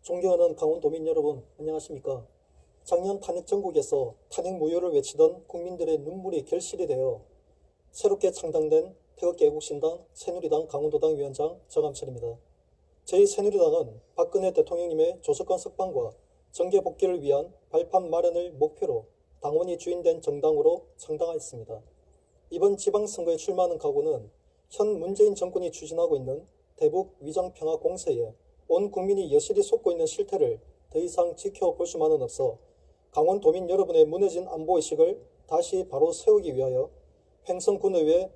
존경하는 강원도민 여러분, 안녕하십니까? 작년 탄핵 전국에서 탄핵 무효를 외치던 국민들의 눈물이 결실이 되어 새롭게 창당된 태극기 애국신당 새누리당 강원도당 위원장 정암철입니다. 저희 새누리당은 박근혜 대통령님의 조석관 석방과 정계 복귀를 위한 발판 마련을 목표로 당원이 주인된 정당으로 창당하였습니다. 이번 지방선거에 출마하는 각오는 현 문재인 정권이 추진하고 있는 대북 위장평화 공세에 온 국민이 여실히 속고 있는 실태를 더 이상 지켜볼 수만은 없어 강원도민 여러분의 무너진 안보의식을 다시 바로 세우기 위하여 횡성군의회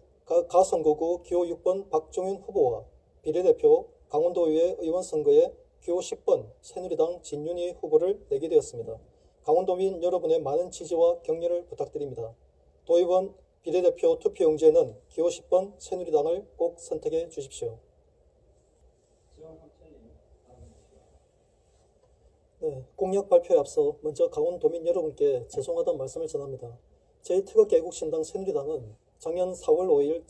가선거구 기호 6번 박종윤 후보와 비례대표 강원도의회 의원 선거에 기호 10번 새누리당 진윤희 후보를 내게 되었습니다. 강원도민 여러분의 많은 지지와 격려를 부탁드립니다. 도의원 비례대표 투표용지에는 기호 10번 새누리당을 꼭 선택해 주십시오. 네, 공약 발표에 앞서 먼저 강원도민 여러분께 죄송하다는 말씀을 전합니다. 저희 태극기 애국신당 새누리당은 작년 4월 5일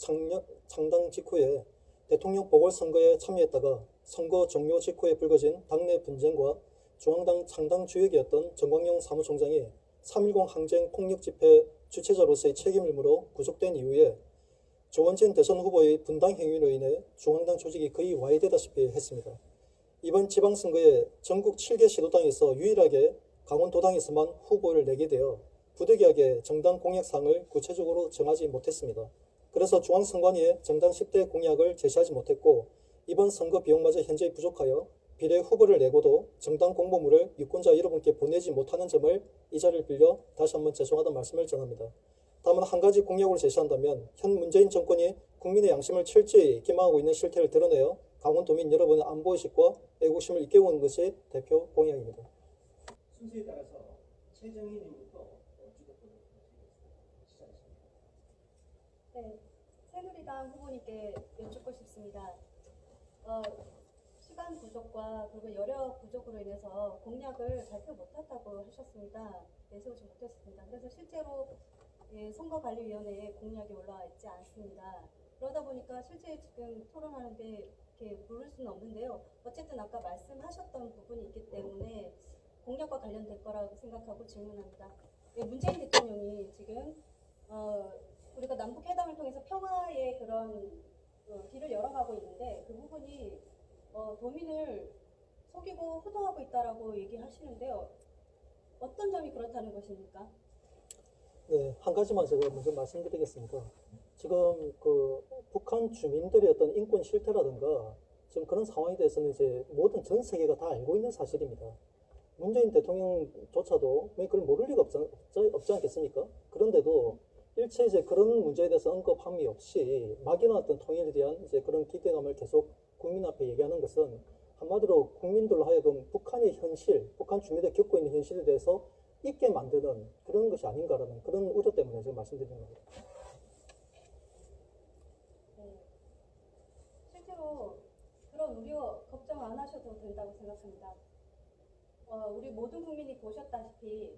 창당 직후에 대통령 보궐선거에 참여했다가 선거 종료 직후에 불거진 당내 분쟁과 중앙당 창당 주역이었던 정광용 사무총장이 3.10 항쟁 폭력 집회 주최자로서의 책임을 물어 구속된 이후에 조원진 대선 후보의 분당 행위로 인해 중앙당 조직이 거의 와해되다시피 했습니다. 이번 지방선거에 전국 7개 시도당에서 유일하게 강원도당에서만 후보를 내게 되어 부득이하게 정당 공약사항을 구체적으로 정하지 못했습니다. 그래서 중앙선관위에 정당 10대 공약을 제시하지 못했고 이번 선거 비용마저 현저히 부족하여 비례 후보를 내고도 정당 공보물을 유권자 여러분께 보내지 못하는 점을 이 자리를 빌려 다시 한번 죄송하다는 말씀을 전합니다. 다만 한 가지 공약으로 제시한다면 현 문재인 정권이 국민의 양심을 철저히 기망하고 있는 실태를 드러내어 강원도민 여러분의 안보의식과 애국심을 일깨우는 것이 대표 공약입니다. 순서에 따라서 최정희님부터 주도권을 시작하십니다. 네, 새누리당 후보님께 여쭙고 싶습니다. 시간 부족과 그리고 여력 부족으로 인해서 공약을 발표 못했다고 하셨습니다. 내세우지 못했습니다. 그래서 실제로 선거관리위원회에 공약이 올라와 있지 않습니다. 그러다 보니까 실제 지금 토론하는데 이렇게 물을 수는 없는데요. 어쨌든 아까 말씀하셨던 부분이 있기 때문에 공약과 관련될 거라고 생각하고 질문합니다. 문재인 대통령이 지금 우리가 남북 회담을 통해서 평화의 그런 길을 열어가고 있는데 그 부분이 도민을 속이고 호도하고 있다라고 얘기하시는데요. 어떤 점이 그렇다는 것입니까? 네, 한 가지만 제가 먼저 말씀드리겠습니다. 지금 북한 주민들의 어떤 인권 실태라든가 지금 그런 상황에 대해서는 이제 모든 전 세계가 다 알고 있는 사실입니다. 문재인 대통령조차도 왜 그걸 모를 리가 없지 않겠습니까? 그런데도 일체 이제 그런 문제에 대해서 언급함이 없이 막연한 통일에 대한 이제 그런 기대감을 계속 국민 앞에 얘기하는 것은 한마디로 국민들로 하여금 북한의 현실, 북한 주민들이 겪고 있는 현실에 대해서 있게 만드는 그런 것이 아닌가라는 그런 우려 때문에 제가 말씀드리는 겁니다. 네. 실제로 그런 우려, 걱정 안 하셔도 된다고 생각합니다. 우리 모든 국민이 보셨다시피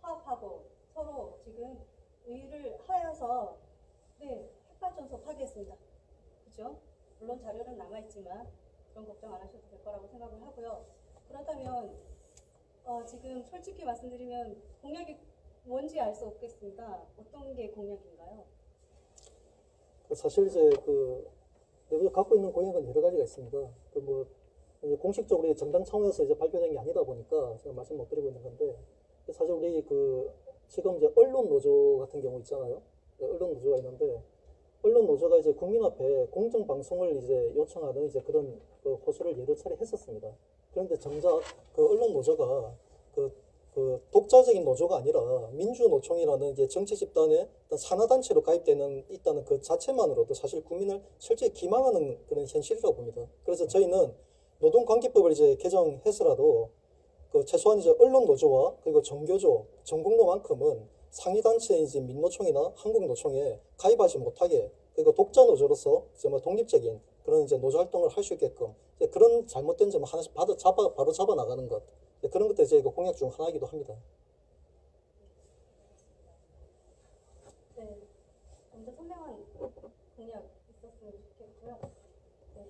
화합하고 서로 지금 의의를 하여서 핵발전소 파기했습니다. 그죠? 물론 자료는 남아있지만 그런 걱정 안 하셔도 될 거라고 생각을 하고요. 그렇다면 지금 솔직히 말씀드리면 공약이 뭔지 알 수 없겠습니다. 어떤 게 공약인가요? 사실 이제 내가 갖고 있는 공약은 여러 가지가 있습니다. 공식적으로 정당 차원에서 이제 발표된 게 아니다 보니까 제가 말씀 못 드리고 있는 건데 사실 우리 지금 이제 언론 노조 같은 경우 있잖아요. 언론 노조가 있는데 언론 노조가 이제 국민 앞에 공정 방송을 이제 요청하는 이제 그런 호소를 여러 차례 했었습니다. 그런데 정작 언론 노조가 독자적인 노조가 아니라 민주노총이라는 이제 정치 집단의 어떤 산하단체로 가입되는 있다는 그 자체만으로도 사실 국민을 철저히 기망하는 그런 현실이라고 봅니다. 그래서 저희는 노동관계법을 이제 개정해서라도 최소한 이제 언론 노조와 그리고 정교조, 전국노만큼은 상위단체인 이제 민노총이나 한국노총에 가입하지 못하게 그리고 독자 노조로서 정말 독립적인 그런 이제 노조 활동을 할 수 있게끔 그런 잘못된 점을 하나씩 바로 잡아 나가는 것 그런 것들이 저희가 공약 중 하나이기도 합니다. 네, 좀 더 선명한 공약 있었으면 좋겠고요. 네.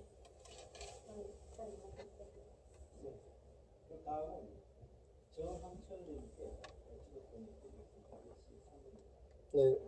다음은 정한철님께 지도권을 드리겠습니다. 네,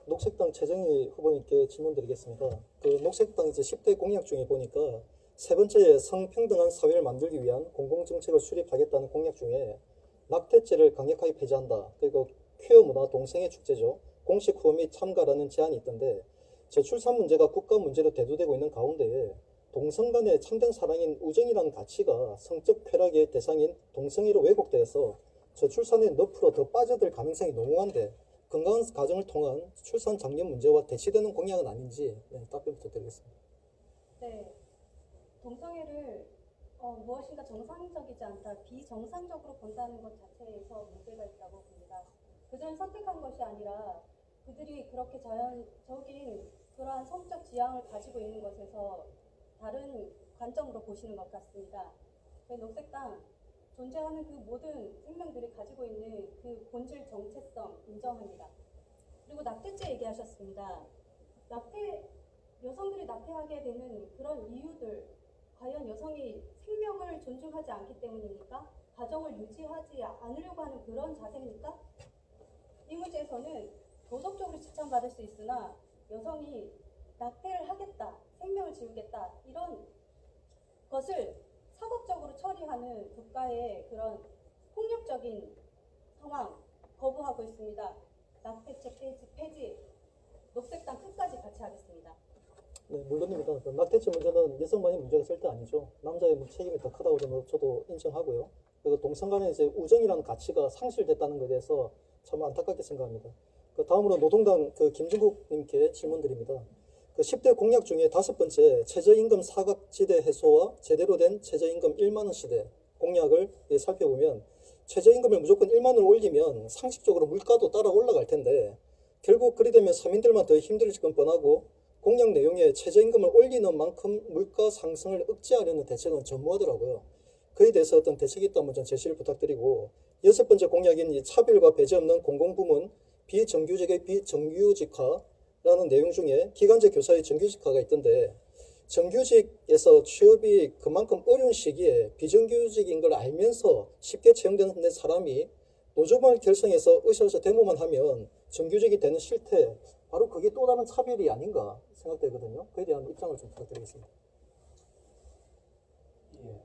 녹색당 최정희 후보님께 질문 드리겠습니다. 그 녹색당 이제 10대 공약 중에 보니까 세 번째에 성평등한 사회를 만들기 위한 공공정책을 수립하겠다는 공약 중에 낙태죄를 강력하게 폐지한다. 그리고 퀴어 문화 동성애 축제죠. 공식 후원 및 참가라는 제안이 있던데 저출산 문제가 국가 문제로 대두되고 있는 가운데에 동성 간의 참된 사랑인 우정이라는 가치가 성적 쾌락의 대상인 동성애로 왜곡돼서 저출산의 늪으로 더 빠져들 가능성이 농후한데 건강한 가정을 통한 출산 장려 문제와 대치되는 공약은 아닌지 답변 부탁드리겠습니다. 네, 동성애를 무엇인가 정상적이지 않다, 비정상적으로 본다는 것 자체에서 문제가 있다고 봅니다. 그들은 선택한 것이 아니라 그들이 그렇게 자연적인 그러한 성적 지향을 가지고 있는 것에서 다른 관점으로 보시는 것 같습니다. 녹색당 존재하는 그 모든 생명들이 가지고 있는 그 본질 정체성 인정합니다. 그리고 낙태죄 얘기하셨습니다. 여성들이 낙태하게 되는 그런 이유들, 과연 여성이 생명을 존중하지 않기 때문입니까? 가정을 유지하지 않으려고 하는 그런 자세입니까? 이 문제에서는 도덕적으로 지탄받을 수 있으나 여성이 낙태를 하겠다, 생명을 지우겠다 이런 것을 사법적으로 처리하는 국가의 그런 폭력적인 상황 거부하고 있습니다. 낙태죄 폐지, 녹색당 끝까지 같이 하겠습니다. 네, 물론입니다. 그 낙태죄 문제는 여성만이 문제가 절대 아니죠. 남자의 책임이 더 크다고 저도 인정하고요. 그리고 동성 간의 이제 우정이라는 가치가 상실됐다는 것에 대해서 참 안타깝게 생각합니다. 그 다음으로 노동당 그 김진국님께 질문드립니다. 그 10대 공약 중에 5번째 최저임금 사각지대 해소와 제대로 된 최저임금 1만 원 시대 공약을 살펴보면 최저임금을 무조건 1만 원을 올리면 상식적으로 물가도 따라 올라갈 텐데 결국 그리 되면 서민들만 더 힘들어질 건 뻔하고 공약 내용에 최저임금을 올리는 만큼 물가 상승을 억제하려는 대책은 전무하더라고요. 그에 대해서 어떤 대책이 있다면 좀 제시를 부탁드리고 6번째 공약인 이 차별과 배제 없는 공공부문 비정규직의 비정규직화라는 내용 중에 기간제 교사의 정규직화가 있던데 정규직에서 취업이 그만큼 어려운 시기에 비정규직인 걸 알면서 쉽게 채용되는 사람이 노조망을 결성해서 으쌰으쌰 데모만 하면 정규직이 되는 실태, 바로 그게 또 다른 차별이 아닌가 생각되거든요. 그에 대한 입장을 좀 부탁드리겠습니다. 예,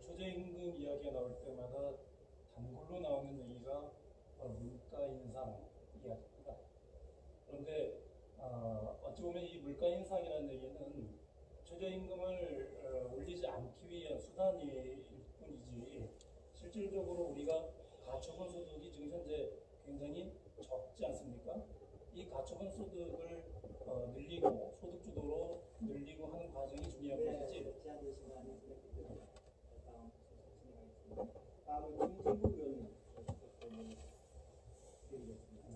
최저임금 이야기가 나올 때마다 단골로 나오는 얘기가 바로 물가 인상 이야기입니다. 그런데 어찌 보면 이 물가 인상이라는 얘기는 최저임금을 올리지 않기 위한 수단일 뿐이지 실질적으로 우리가 가처분 소득이 지금 현재 굉장히 적지 않습니까? 이 가처분 소득을 늘리고 소득 주도로 늘리고 하는 과정이 중요한 것이지. 제한된 시간이 있기 때문에 다음은 김진국 의원님 드리겠습니다.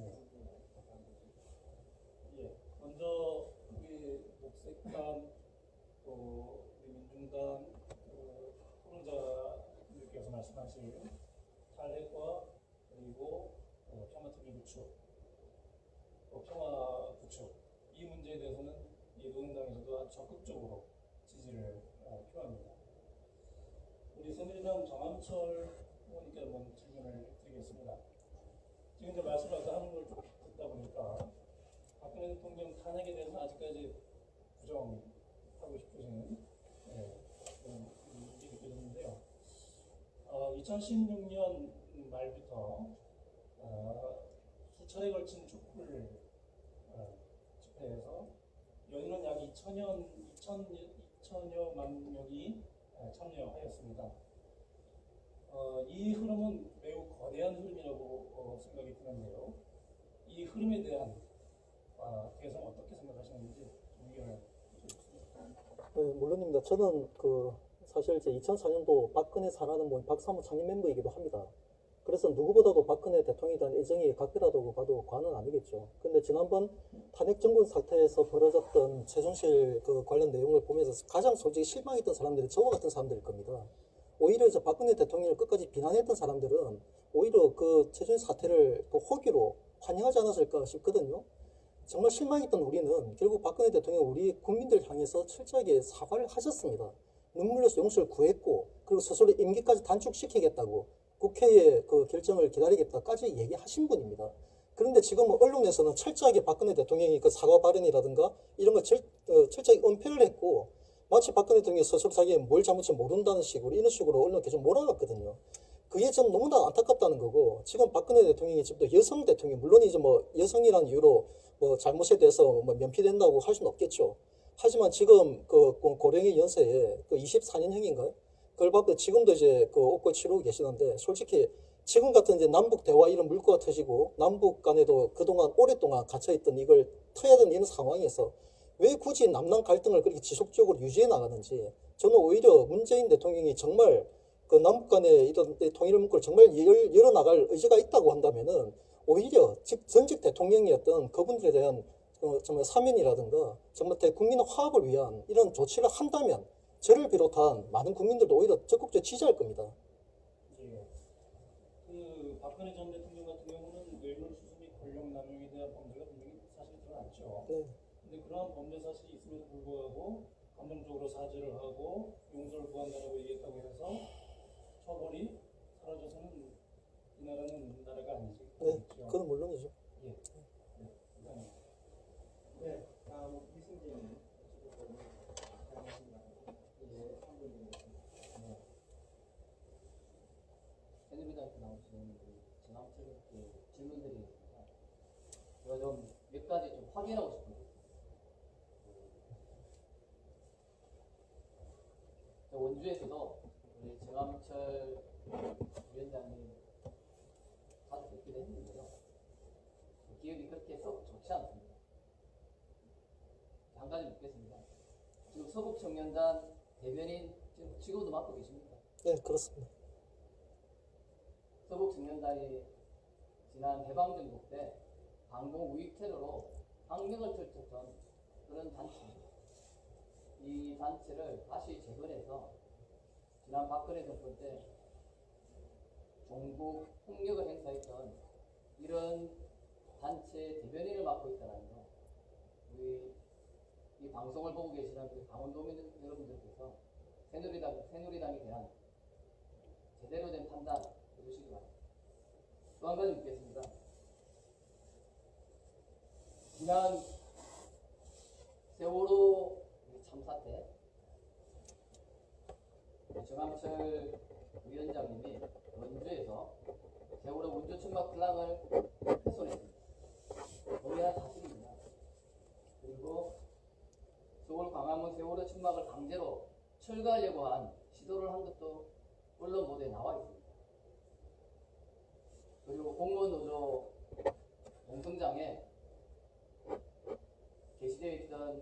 예, 먼저 우리 녹색당 또 우리 민중당 토론자들께서 말씀하신 탈핵과 그리고 평화특위 구축, 평화 구축 이 문제에 대해서는 이 노동당에서도 아주 적극적으로 지지를 표합니다. 우리 새누리당 정한철 의원님께 한번 질문을 드리겠습니다. 지금 이제 말씀하신 하는 걸 듣다 보니까 박근혜 대통령 탄핵에 대해서는 아직까지 부정하고 싶으시는 그런 얘기 들었는데요. 2016년 말부터 수차례 걸친 촛불 집회에서 연인원 약 2천여만 명이 참여하였습니다. 이 흐름은 매우 거대한 흐름이라고 생각이 드는데요. 이 흐름에 대한 개성 어떻게 생각하시는지 좀 의견을 주시겠습니다. 네, 물론입니다. 저는 사실 제 2004년도 박근혜 사랑하는 모임 박사모 창립 멤버이기도 합니다. 그래서 누구보다도 박근혜 대통령에 대한 애정이 각별하다고 봐도 과언은 아니겠죠. 근데 지난번 탄핵 정권 사태에서 벌어졌던 최순실 관련 내용을 보면서 가장 솔직히 실망했던 사람들이 저와 같은 사람들일 겁니다. 오히려 이제 박근혜 대통령을 끝까지 비난했던 사람들은 오히려 그 최순실 사태를 또 호기로 환영하지 않았을까 싶거든요. 정말 실망했던 우리는 결국 박근혜 대통령 우리 국민들 향해서 철저하게 사과를 하셨습니다. 눈물로서 용서를 구했고 그리고 스스로 임기까지 단축시키겠다고 국회의 그 결정을 기다리겠다까지 얘기하신 분입니다. 그런데 지금 언론에서는 철저하게 박근혜 대통령이 그 사과 발언이라든가 이런 걸 철저하게 은폐를 했고 마치 박근혜 대통령이 스스로 자기가 뭘 잘못인지 모른다는 식으로 이런 식으로 언론 계속 몰아갔거든요. 그게 좀 너무나 안타깝다는 거고 지금 박근혜 대통령이 지금 또 여성 대통령 물론 이제 뭐 여성이라는 이유로 뭐 잘못에 대해서 뭐 면피된다고 할 수는 없겠죠. 하지만 지금 그 고령의 연세에 그 24년형인가요? 그걸 받고 지금도 이제 그 옷걸 치르고 계시는데 솔직히 지금 같은 이제 남북 대화 이런 물꼬가 터지고 남북 간에도 그동안 오랫동안 갇혀있던 이걸 터야 되는 이런 상황에서 왜 굳이 남남 갈등을 그렇게 지속적으로 유지해 나가는지 저는 오히려 문재인 대통령이 정말 그 남북 간의 이런 통일 문구를 정말 열어나갈 의지가 있다고 한다면은 오히려 전직 대통령이었던 그분들에 대한 정말 사면이라든가 정말 대국민 화합을 위한 이런 조치를 한다면 저를 비롯한 많은 국민들도 오히려 적극적으로 지지할 겁니다. 예. 그 박근혜 전 대통령 같은 경우는 뇌물 수수 및 권력 남용에 대한 범죄가 분명히 사실 드러났죠. 네. 근데 그러한 범죄 사실이 있음에도 불구하고 감동적으로 사죄를 하고 용서를 구한다고 얘기했다고 해서 처벌이 사라져서는 이 나라는 나라가 아니지. 네, 그건 물론이죠. 예. 네. 이상입니다. 네, 다음 이승진 예, 새누리당에서 나오시는 전함철 질문들이 있습니다. 제가 좀 몇 가지 좀 확인하고 싶은 게 있습니다. 원주에서도 우리 정함철 위원장님 자주 뵙기도 했는데요. 기억이 그렇게 썩 좋지 않습니다. 한 가지 묻겠습니다. 지금 서북청년단 대변인 지금도 맡고 계십니까? 네, 그렇습니다. 서북청년단이 지난 해방정국 때 방공 우익 테러로 악명을 떨쳤던 그런 단체입니다. 이 단체를 다시 재건해서 지난 박근혜 정권 때 종북 폭력을 행사했던 이런 단체 대변인을 맡고 있다는 거, 우리 이 방송을 보고 계시는 그 강원도민 여러분들께서 새누리당에 대한 제대로 된 판단 해주시기 바랍니다. 또 한 가지 묻겠습니다. 지난 세월호 참사 때 정함철 위원장님이 원주에서 세월호 원주 천막 플랑을 훼손했습니다. 동일한 사실입니다. 그리고 서울 광화문 세월호 천막을 강제로 철거하려고 한 시도를 한 것도 언론 보도에 나와 있습니다. 그리고 공무원 노조 농성장에 게시되어 있던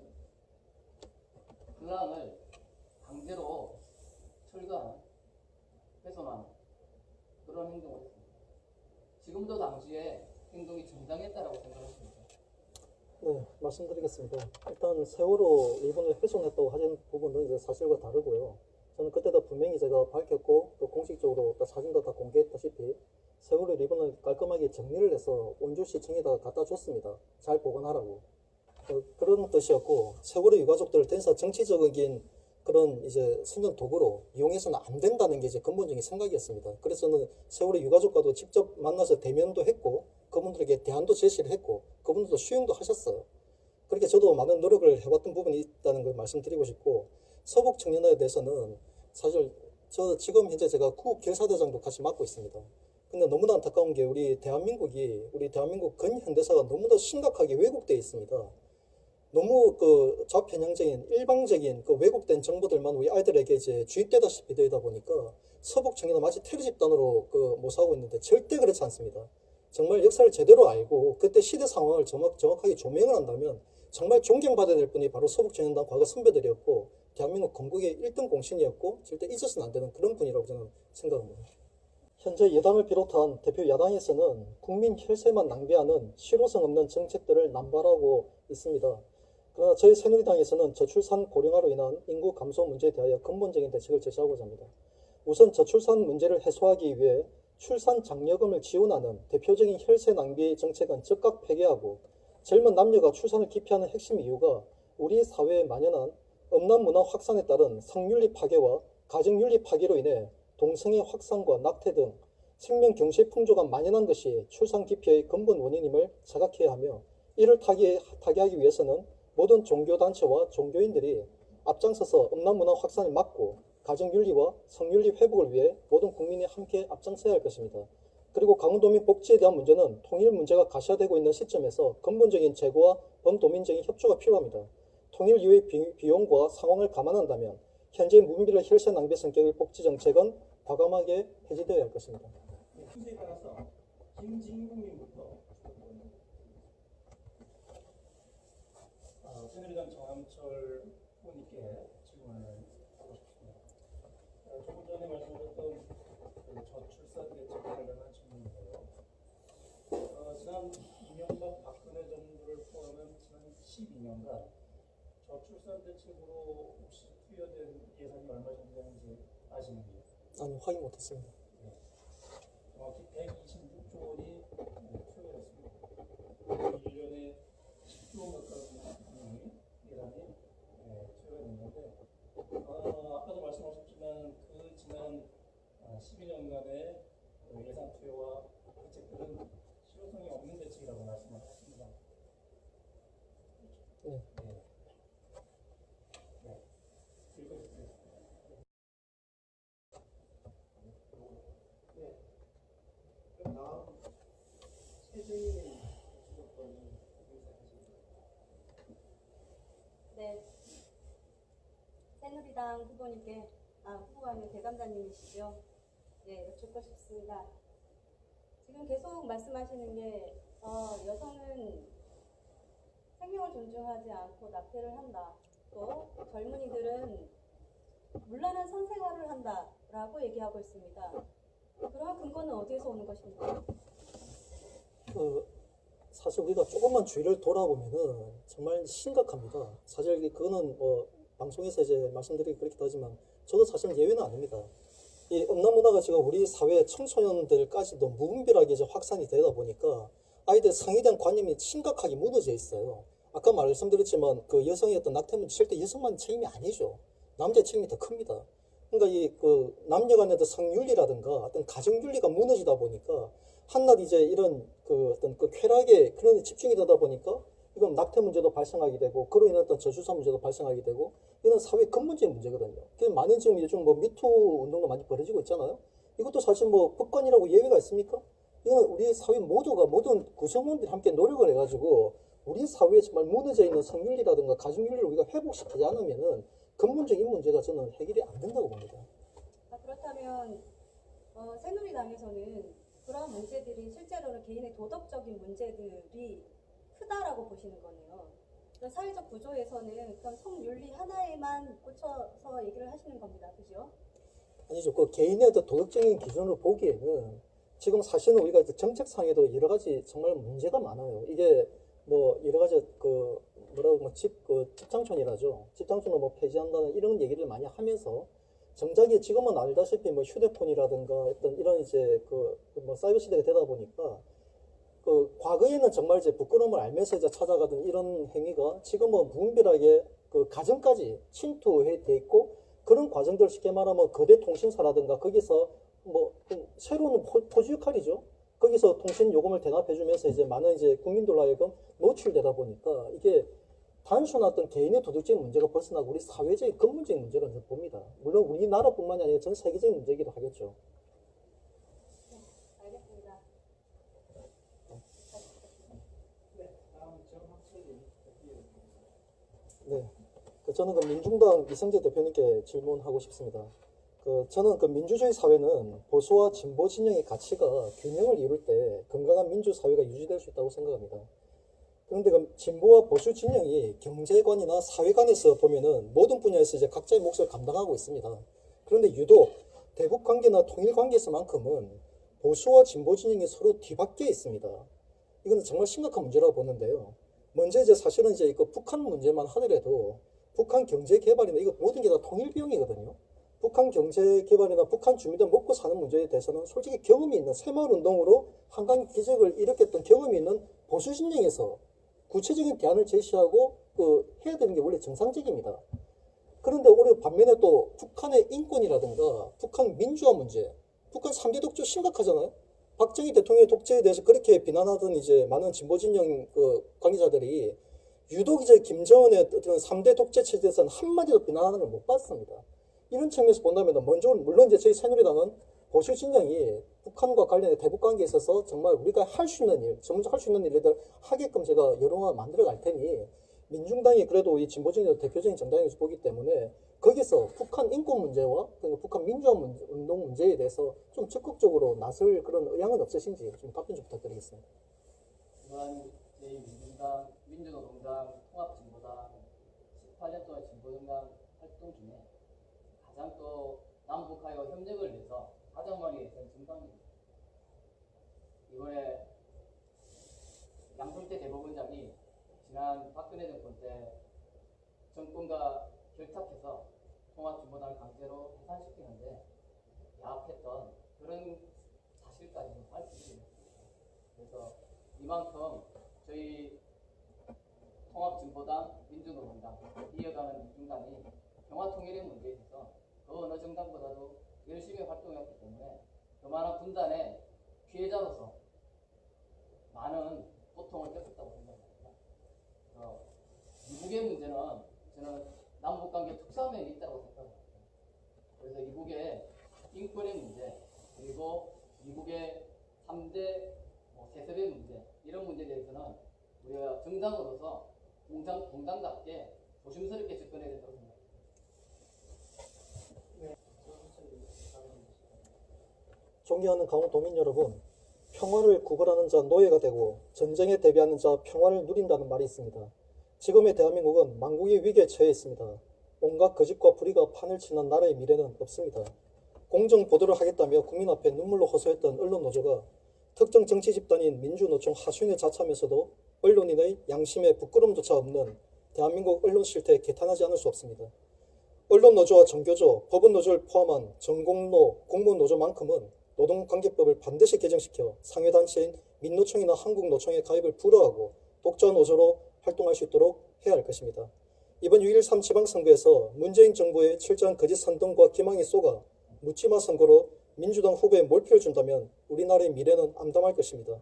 플랑을 강제로 철거하는, 훼손하는 그런 행동을 했습니다. 지금도 당시에 행동이 정당했다라고 생각하십니까? 네, 말씀드리겠습니다. 일단 세월호 일본을 훼손했다고 하는 부분은 이제 사실과 다르고요. 저는 그때도 분명히 제가 밝혔고 또 공식적으로 또 사진도 다 공개했다시피 세월호 일본을 깔끔하게 정리를 해서 원주시청에다가 갖다 줬습니다. 잘 보관하라고. 그런 뜻이었고 세월호 유가족들을 더 이상 정치적인 그런 이제 선전 도구로 이용해서는 안 된다는 게 이제 근본적인 생각이었습니다. 그래서 저는 세월호 유가족과도 직접 만나서 대면도 했고 그분들에게 대안도 제시를 했고 그분들도 수용도 하셨어요. 그렇게 저도 많은 노력을 해왔던 부분이 있다는 걸 말씀드리고 싶고 서북 청년단에 대해서는 사실 저 지금 현재 제가 구국 결사대장도 같이 맡고 있습니다. 근데 너무나 안타까운 게 우리 대한민국 근현대사가 너무나 심각하게 왜곡되어 있습니다. 너무 그 좌편향적인 일방적인 그 왜곡된 정보들만 우리 아이들에게 이제 주입되다시피 되다 보니까 서북 청년은 마치 테러 집단으로 그 모사하고 있는데 절대 그렇지 않습니다. 정말 역사를 제대로 알고 그때 시대 상황을 정확하게 조명을 한다면 정말 존경받아야 될 분이 바로 서북 청년단 과거 선배들이었고 대한민국 건국의 1등 공신이었고 절대 잊어서는 안 되는 그런 분이라고 저는 생각합니다. 현재 여당을 비롯한 대표 야당에서는 국민 혈세만 낭비하는 실효성 없는 정책들을 남발하고 있습니다. 그러나 저희 새누리당에서는 저출산 고령화로 인한 인구 감소 문제에 대하여 근본적인 대책을 제시하고자 합니다. 우선 저출산 문제를 해소하기 위해 출산 장려금을 지원하는 대표적인 혈세 낭비 정책은 즉각 폐기하고 젊은 남녀가 출산을 기피하는 핵심 이유가 우리 사회에 만연한 음란 문화 확산에 따른 성윤리 파괴와 가정윤리 파괴로 인해 동성애 확산과 낙태 등 생명 경시의 풍조가 만연한 것이 출산 기피의 근본 원인임을 자각해야 하며, 이를 타개하기 위해서는 모든 종교단체와 종교인들이 앞장서서 음란 문화 확산을 막고 가정윤리와 성윤리 회복을 위해 모든 국민이 함께 앞장서야 할 것입니다. 그리고 강원도민 복지에 대한 문제는 통일 문제가 가시화되고 있는 시점에서 근본적인 제고와 범도민적인 협조가 필요합니다. 통일 이후의 비용과 상황을 감안한다면 현재 무분별한 혈세 낭비 성격의 복지 정책은 과감하게 해지되어야 할 것입니다. 순서에 따라서 김진국님부터 새누리당 정한철 후보님께 질문을 하고 싶습니다. 조금 전에 말씀드렸던 그 저출산 대책에 관련한 질문인데요. 지난 이명박 박근혜 정부를 포함한 지난 12년간 저출산 대책으로 혹시 투여된 예산이 얼마 정도 되는지 아시는지요? 아니, 확인 못했습니다. 정확히 126조 원이 투여됐습니다. 1년에 10조 가까운 예산이 투여가 됐는데, 아까도 말씀하셨지만 그 지난 12년간의 예산 투여와 대책들은 실효성이 없는 대책이라고 말씀하셨습니다. 네. 읽어주세요. 그럼 다음 최재희 주도권이 인사하십니다. 네. 새누리당 후보님께, 후보가 아니라 대감자님이시죠? 네, 여쭙고 싶습니다. 지금 계속 말씀하시는 게, 여성은 생명을 존중하지 않고 낙태를 한다. 또 젊은이들은 문란한 성생활을 한다라고 얘기하고 있습니다. 그러한 근거는 어디에서 오는 것입니까? 사실 우리가 조금만 주위를 돌아보면은 정말 심각합니다. 사실 그거는 뭐 방송에서 이제 말씀드리기 그렇기도 하지만 저도 사실 예외는 아닙니다. 이 음란 문화가 지금 우리 사회 청소년들까지도 무분별하게 이제 확산이 되다 보니까 아이들 성에 대한 관념이 심각하게 무너져 있어요. 아까 말씀드렸지만 그 여성의 어떤 낙태 문제 절대 여성만 책임이 아니죠. 남자의 책임이 더 큽니다. 그러니까 이 그 남녀 간의 어떤 성윤리라든가 어떤 가정윤리가 무너지다 보니까 한낱 이제 이런 그 어떤 그 쾌락에 그런 집중이 되다 보니까 이건 낙태 문제도 발생하게 되고, 그로 인한 어떤 저출산 문제도 발생하게 되고, 이건 사회 근본적인 문제거든요. 그래서 많은 지금 요즘 뭐 미투 운동도 많이 벌어지고 있잖아요. 이것도 사실 뭐 법관이라고 예외가 있습니까? 이건 우리 사회 모두가 모든 구성원들이 함께 노력을 해가지고 우리 사회에 정말 무너져 있는 성윤리라든가 가정윤리를 우리가 회복시키지 않으면은 근본적인 문제가 저는 해결이 안 된다고 봅니다. 그렇다면 새누리당에서는 그러한 문제들이 실제로는 개인의 도덕적인 문제들이 크다라고 보시는 거네요. 그러니까 사회적 구조에서는 그럼 성윤리 하나에만 꽂혀서 얘기를 하시는 겁니다. 그죠? 아니죠. 그 개인의 어떤 도덕적인 기준으로 보기에는 지금 사실은 우리가 정책상에도 여러 가지 정말 문제가 많아요. 이게 뭐 여러 가지 그 뭐라고 뭐 집장촌이라죠. 집장촌을 뭐 폐지한다는 이런 얘기를 많이 하면서 정작에 지금은 알다시피 뭐 휴대폰이라든가 어떤 이런 이제 그 뭐 사이버 시대가 되다 보니까 그 과거에는 정말 이제 부끄러움을 알면서 이제 찾아가던 이런 행위가 지금은 무분별하게 그 가정까지 침투해 돼 있고, 그런 과정들 쉽게 말하면 거대 통신사라든가 거기서 뭐 새로운 포주 역할이죠. 거기서 통신 요금을 대납해주면서 이제 많은 이제 국민들로 하여금 노출되다 보니까 이게 단순한 어떤 개인의 도덕적인 문제가 벗어나고 우리 사회적인 근본적인 문제라고 저는 봅니다. 물론 우리나라뿐만이 아니라 전 세계적인 문제이기도 하겠죠. 알겠습니다. 네, 다음 정학철님 네. 저는 그 민중당 이성재 대표님께 질문하고 싶습니다. 저는 그 민주주의 사회는 보수와 진보 진영의 가치가 균형을 이룰 때 건강한 민주 사회가 유지될 수 있다고 생각합니다. 그런데 그 진보와 보수 진영이 경제관이나 사회관에서 보면은 모든 분야에서 이제 각자의 몫을 감당하고 있습니다. 그런데 유독 대북 관계나 통일 관계에서만큼은 보수와 진보 진영이 서로 뒤바뀌어 있습니다. 이건 정말 심각한 문제라고 보는데요. 먼저 이제 사실은 이제 그 북한 문제만 하더라도 북한 경제 개발이나 이거 모든 게 다 통일 비용이거든요. 북한 경제 개발이나 북한 주민들 먹고 사는 문제에 대해서는 솔직히 경험이 있는 새마을 운동으로 한강 기적을 일으켰던 경험이 있는 보수 진영에서 구체적인 대안을 제시하고 해야 되는 게 원래 정상적입니다. 그런데 우리 반면에 또 북한의 인권이라든가 북한 민주화 문제, 북한 3대 독재 심각하잖아요. 박정희 대통령의 독재에 대해서 그렇게 비난하던 이제 많은 진보 진영 그 관계자들이 유독 이제 김정은의 어떤 3대 독재 체제에 대해서는 한마디도 비난하는 걸 못 봤습니다. 이런 측면에서 본다면 먼저 물론 이제 저희 새누리당은 보수 진영이 북한과 관련해 대북 관계에 있어서 정말 우리가 할 수 있는 일, 전문적 할 수 있는 일을 하게끔 제가 여론화 만들어 갈 테니 민중당이 그래도 이 진보 진영 대표적인 정당에서 보기 때문에 거기서 북한 인권 문제와 북한 민주화 운동 문제에 대해서 좀 적극적으로 나설 그런 의향은 없으신지 좀 답변 좀 부탁드리겠습니다. 그동안 제2민주당, 민주노동당, 통합진보당 18년 동안 진보정당 활동 중에 가장 또 남북하여 협력을 위해서 가장 많이 했던 정당입니다. 이번에 양승태 대법원장이 지난 박근혜 정권 때 정권과 결탁해서 통합진보당을 강제로 해산시키는데 야합했던 그런 사실까지는 밝히지 못했습니다. 그래서 이만큼 저희 통합진보당, 민주노동당 이어가는 민중당이 평화통일의 문제에 있어서 그 어느 정당보다도 열심히 활동했기 때문에 그만한 분단의 피해자로서 많은 고통을 겪었다고 생각합니다. 이북의 문제는 저는 남북관계 특수함에 있다고 생각합니다. 그래서 이북의 인권의 문제 그리고 미국의 3대 세습의 문제 이런 문제에 대해서는 우리가 정당으로서 공당답게 조심스럽게 접근해야 된다고 생각합니다. 존경하는 강원도민 여러분, 평화를 구걸하는 자 노예가 되고 전쟁에 대비하는 자 평화를 누린다는 말이 있습니다. 지금의 대한민국은 망국의 위기에 처해 있습니다. 온갖 거짓과 불의가 판을 치는 나라의 미래는 없습니다. 공정 보도를 하겠다며 국민 앞에 눈물로 호소했던 언론 노조가 특정 정치 집단인 민주노총 하수인에 자처하면서도 언론인의 양심에 부끄럼조차 없는 대한민국 언론 실태에 개탄하지 않을 수 없습니다. 언론 노조와 정교조, 법원 노조를 포함한 전공노, 공무원 노조만큼은 노동관계법을 반드시 개정시켜 상회단체인 민노총이나 한국노총에 가입을 불허하고 독자 노조로 활동할 수 있도록 해야 할 것입니다. 이번 6.13 지방선거에서 문재인 정부의 철저한 거짓 선동과 기망이 쏘가 묻지마 선거로 민주당 후보에 몰표를 준다면 우리나라의 미래는 암담할 것입니다.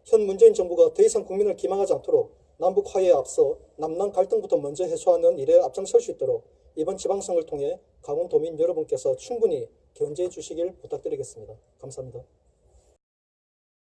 현 문재인 정부가 더 이상 국민을 기망하지 않도록 남북 화해에 앞서 남남 갈등부터 먼저 해소하는 일에 앞장설 수 있도록 이번 지방선거를 통해 강원도민 여러분께서 충분히 견제해 주시길 부탁드리겠습니다. 감사합니다.